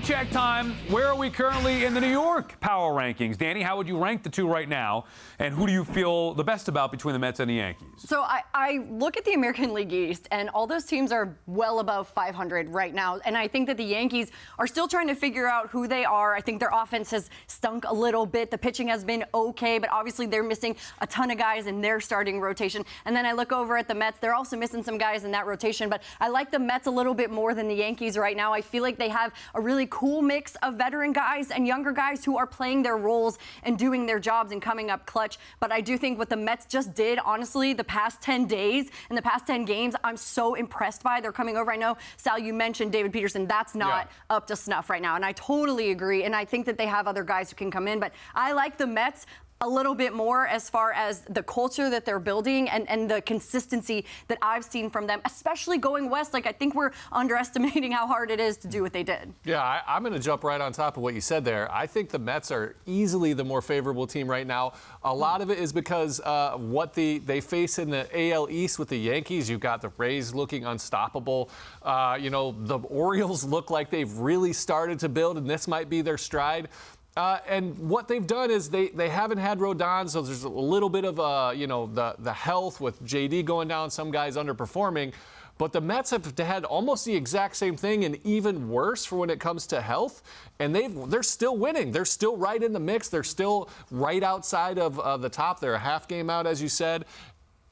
check time. Where are we currently in the New York power rankings? Dani, how would you rank the two right now? And who do you feel the best about between the Mets and the Yankees? So I look at the American League East, and all those teams are well above 500 right now. And I think that the Yankees are still trying to figure out who they are. I think their offense has stunk a little bit. The pitching has been okay, but obviously they're missing a ton of guys in their starting rotation. And then I look over at the Mets. They're also missing some guys in that rotation, but I like the Mets a little bit more than the Yankees right now. I feel like they have a really cool mix of veteran guys and younger guys who are playing their roles and doing their jobs and coming up clutch. But I do think what the Mets just did, honestly, the past 10 days and the past 10 games, I'm so impressed by. They're coming over. I know, Sal, you mentioned David Peterson. That's not up to snuff right now, and I totally agree. And I think that they have other guys who can come in. But I like the Mets a little bit more as far as the culture that they're building and the consistency that I've seen from them, especially going west. Like, I think we're underestimating how hard it is to do what they did. Yeah, I'm going to jump right on top of what you said there. I think the Mets are easily the more favorable team right now. A lot of it is because what they face in the AL East with the Yankees. You've got the Rays looking unstoppable. The Orioles look like they've really started to build, and this might be their stride. And what they've done is they haven't had Rodon, so there's a little bit of the health with JD going down, some guys underperforming. But the Mets have had almost the exact same thing and even worse for when it comes to health. And they're still winning. They're still right in the mix. They're still right outside of the top. They're a half game out, as you said.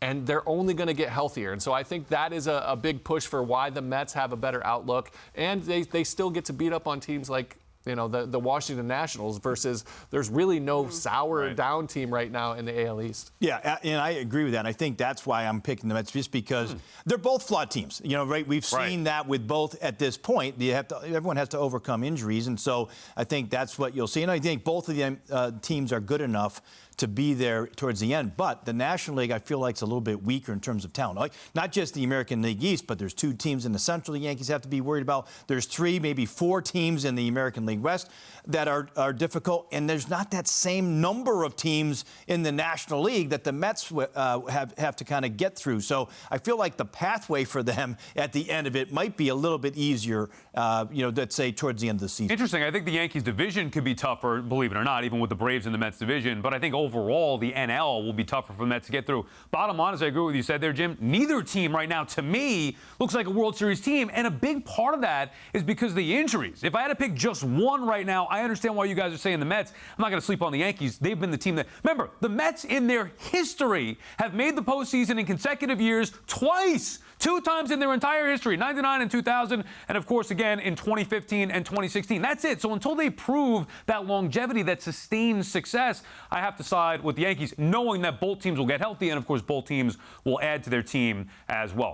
And they're only going to get healthier. And so I think that is a big push for why the Mets have a better outlook. And they still get to beat up on teams like the Washington Nationals versus there's really no sour down team right now in the AL East. Yeah, and I agree with that. I think that's why I'm picking the Mets, just because they're both flawed teams. Right? We've seen that with both at this point. Everyone has to overcome injuries, and so I think that's what you'll see. And I think both of the teams are good enough to be there towards the end. But the National League, I feel like, is a little bit weaker in terms of talent. Like, not just the American League East, but there's two teams in the Central the Yankees have to be worried about. There's three, maybe four teams in the American League West that are difficult. And there's not that same number of teams in the National League that the Mets have to kind of get through. So I feel like the pathway for them at the end of it might be a little bit easier, let's say towards the end of the season. Interesting. I think the Yankees division could be tougher, believe it or not, even with the Braves in the Mets division. But I think overall, the NL will be tougher for the Mets to get through. Bottom line is, I agree with what you said there, Jim. Neither team right now, to me, looks like a World Series team. And a big part of that is because of the injuries. If I had to pick just one right now, I understand why you guys are saying the Mets. I'm not going to sleep on the Yankees. They've been the team that... Remember, the Mets in their history have made the postseason in consecutive years twice. Two times in their entire history, 99 and 2000, and of course again in 2015 and 2016. That's it. So until they prove that longevity, that sustained success, I have to side with the Yankees, knowing that both teams will get healthy and of course both teams will add to their team as well.